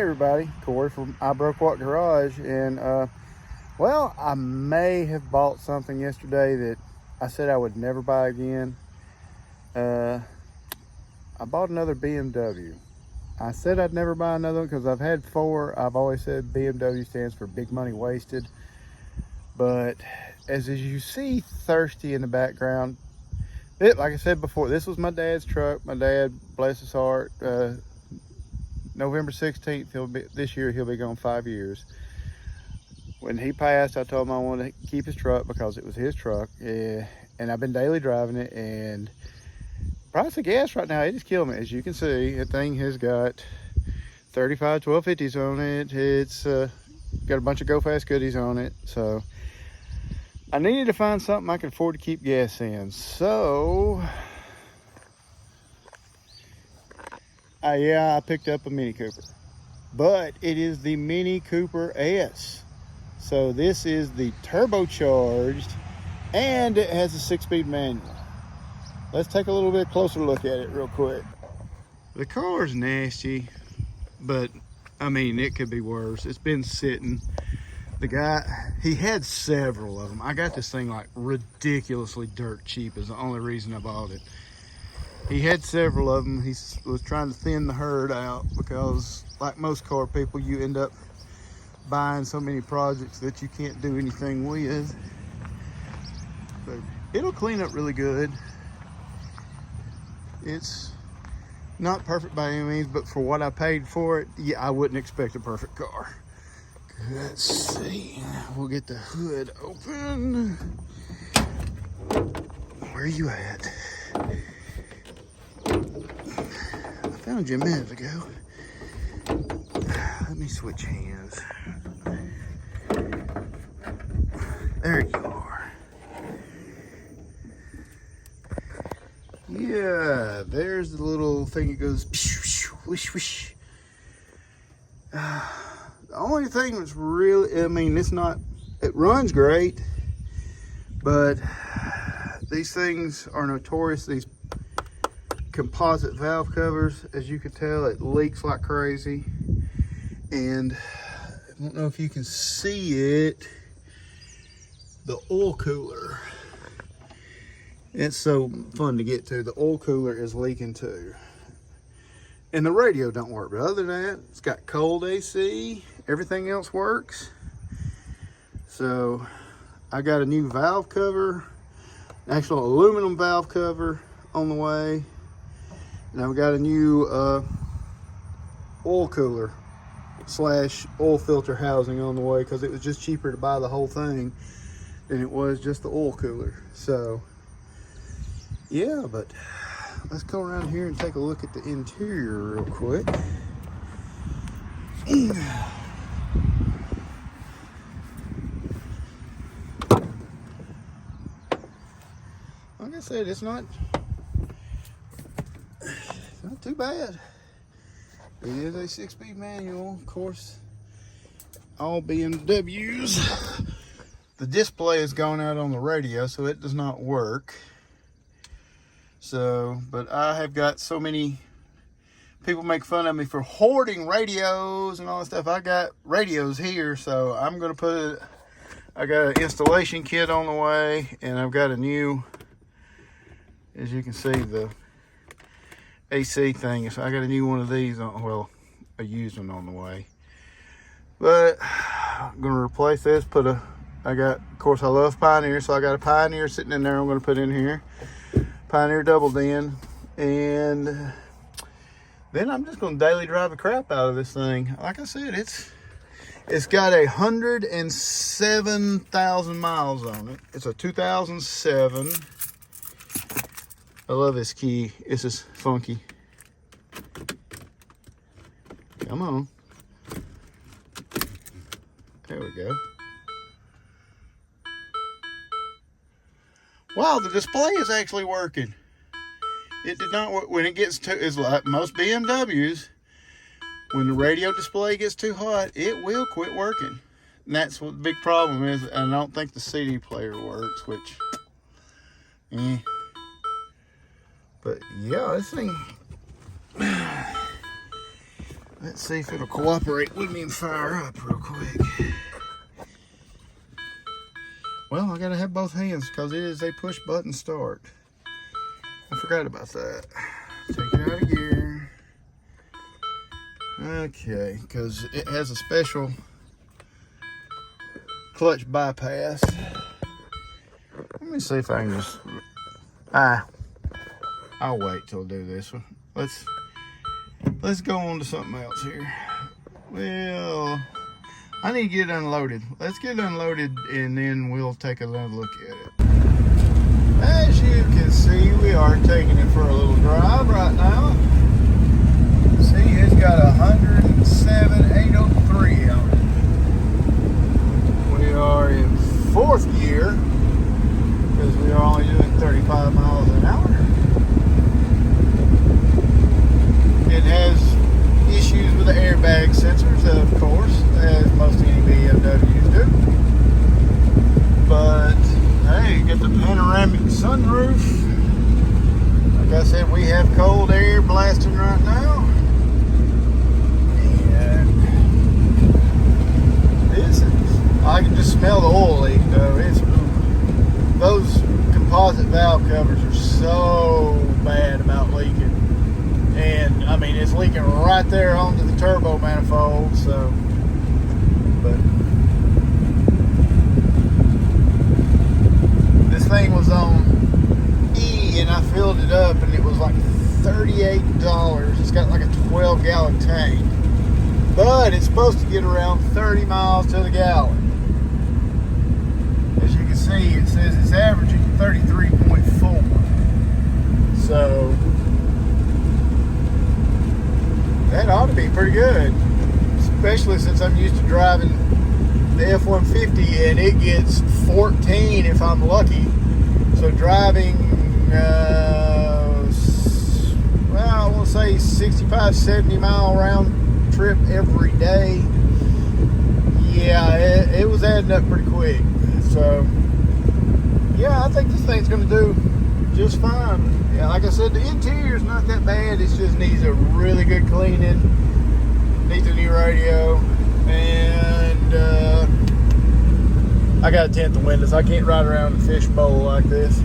everybody, Corey from I Broke What Garage, and well, I may have bought something yesterday that I said I would never buy again. I bought another BMW. I said I'd never buy another one because I've had 4. I've always said BMW stands for big money wasted. But as you see Thirsty in the background, like I said before, this was my dad's truck. My dad, bless his heart, November 16th, this year he'll be gone 5 years. When he passed, I told him I wanted to keep his truck because it was his truck. And I've been daily driving it, and price of gas right now, it just killed me. As you can see, that thing has got 35 1250s on it. It's got a bunch of Go Fast goodies on it. So I needed to find something I could afford to keep gas in. So I picked up a Mini Cooper, but it is the Mini Cooper S. So this is the turbocharged, and it has a 6-speed manual. Let's take a little bit closer look at it real quick. The car's nasty, but I mean, it could be worse. It's been sitting. The guy, he had several of them. I got this thing like ridiculously dirt cheap is the only reason I bought it. He had several of them. He was trying to thin the herd out because, like most car people, you end up buying so many projects that you can't do anything with. But it'll clean up really good. It's not perfect by any means, but for what I paid for it, yeah, I wouldn't expect a perfect car. Let's see. We'll get the hood open. Where are you at? I found you a minute ago. Let me switch hands. There you are. Yeah, there's the little thing that goes whoosh whoosh. The only thing that's really, I mean, it runs great, but these things are notorious. These composite valve covers, as you can tell, it leaks like crazy. And I don't know if you can see it, the oil cooler. It's so fun to get to. The oil cooler is leaking too. And the radio don't work, but other than that, it's got cold AC. Everything else works. So I got a new valve cover, actual aluminum valve cover on the way. And I've got a new oil cooler / oil filter housing on the way because it was just cheaper to buy the whole thing than it was just the oil cooler. So yeah, but let's go around here and take a look at the interior real quick. Like I said, it's not too bad. It is a 6-speed manual, of course. All BMWs. The display is going out on the radio, so it does not work. So, but I have got so many people make fun of me for hoarding radios and all that stuff. I got radios here, so I'm gonna I got an installation kit on the way, and I've got a new, as you can see, the AC thing. So I got a new one of these on, well, a used one on the way. But I'm gonna replace this, of course I love Pioneer, so I got a Pioneer sitting in there I'm gonna put in here. Pioneer double din, and then I'm just gonna daily drive the crap out of this thing. Like I said, it's got 107,000 miles on it. It's a 2007. I love this key. It's just funky. Come on. There we go. Wow, the display is actually working. It did not work when it gets it's like most BMWs. When the radio display gets too hot, it will quit working. And that's what the big problem is. I don't think the CD player works, which, But yeah, this thing, Let's see if it'll cooperate with me and fire up real quick. Well, I gotta have both hands because it is a push button start. I forgot about that. Take it out of gear. Okay, because it has a special clutch bypass. Let me see if I can just... I'll wait till I do this one. Let's go on to something else here. Well, I need to get it unloaded. Let's get it unloaded and then we'll take another look at it. As you can see, we are taking it for a little drive right now. See, it's got 107,803 on it. We are in 4th gear because we are only doing 35 miles an hour. It has issues with the airbag sensors, of course, as most any BMWs do. But hey, you get the panoramic sunroof. Like I said, we have cold air blasting right now. And this is, I can just smell the oil leak though. Those composite valve covers are so bad about leaking. And I mean, it's leaking right there onto the turbo manifold, so, but this thing was on E and I filled it up and it was like $38. It's got like a 12-gallon tank, but it's supposed to get around 30 miles to the gallon. As you can see, it says it's averaging 33.4. So that ought to be pretty good, especially since I'm used to driving the F-150 and it gets 14 if I'm lucky. So driving, well, I will say 65, 70 mile round trip every day. Yeah, it was adding up pretty quick. So yeah, I think this thing's gonna do just fine. Yeah, like I said, the interior's not that bad. It just needs a really good cleaning. Needs a new radio. And I got to tint the windows. I can't ride around the fishbowl like this.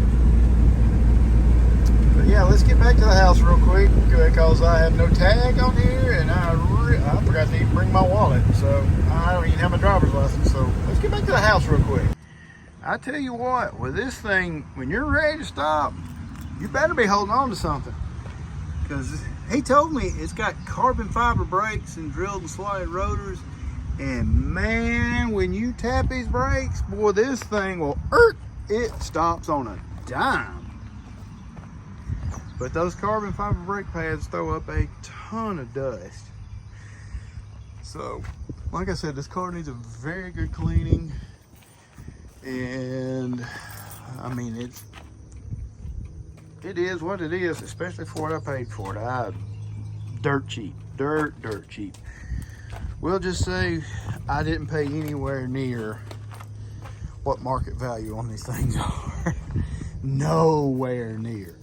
But yeah, let's get back to the house real quick because I have no tag on here and I forgot to even bring my wallet. So I don't even have my driver's license. So let's get back to the house real quick. I tell you what, with this thing, when you're ready to stop, you better be holding on to something, because he told me it's got carbon fiber brakes and drilled and slotted rotors, and man, when you tap these brakes, boy, this thing will it stops on a dime. But those carbon fiber brake pads throw up a ton of dust. So like I said, this car needs a very good cleaning, and I mean, it is what it is, especially for what I paid for it. Dirt cheap, dirt cheap. We'll just say I didn't pay anywhere near what market value on these things are. Nowhere near.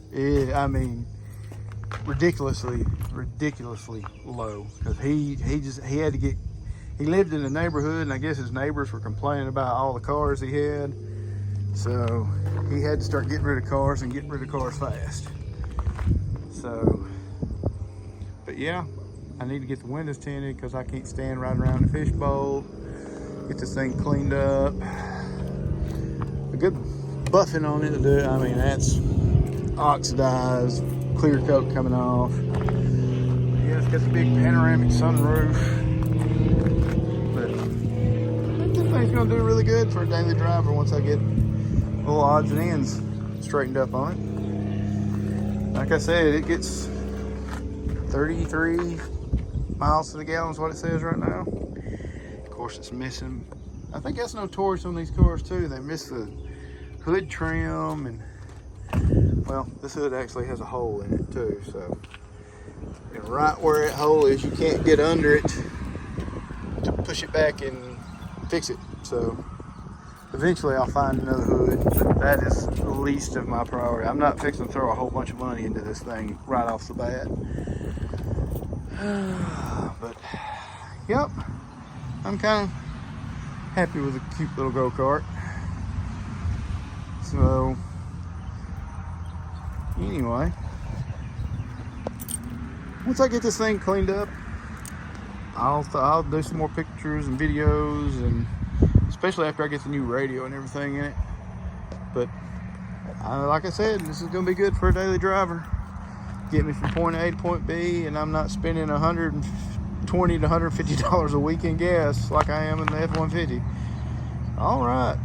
I mean, ridiculously low. Because he had to get. He lived in the neighborhood, and I guess his neighbors were complaining about all the cars he had. So he had to start getting rid of cars and getting rid of cars fast. So, but yeah, I need to get the windows tinted because I can't stand riding around the fishbowl. Get this thing cleaned up. A good buffing on it to do. I mean, that's oxidized, clear coat coming off. But yeah, it's got the big panoramic sunroof. But I think this thing's gonna do really good for a daily driver once I get little odds and ends straightened up on it. Like I said, it gets 33 miles to the gallon is what it says right now. Of course, it's missing, I think that's notorious on these cars too, they miss the hood trim, and well, this hood actually has a hole in it too, so, and right where that hole is, you can't get under it to push it back and fix it. So eventually I'll find another hood, but that is the least of my priority. I'm not fixing to throw a whole bunch of money into this thing right off the bat. But yep, I'm kind of happy with a cute little go-kart. So anyway, once I get this thing cleaned up, I'll do some more pictures and videos, and especially after I get the new radio and everything in it. But like I said, this is going to be good for a daily driver. Get me from point A to point B, and I'm not spending $120 to $150 a week in gas like I am in the F-150. All right,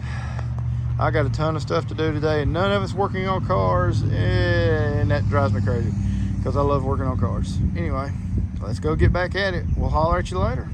I got a ton of stuff to do today, and none of it's working on cars, and that drives me crazy because I love working on cars. Anyway, let's go get back at it. We'll holler at you later.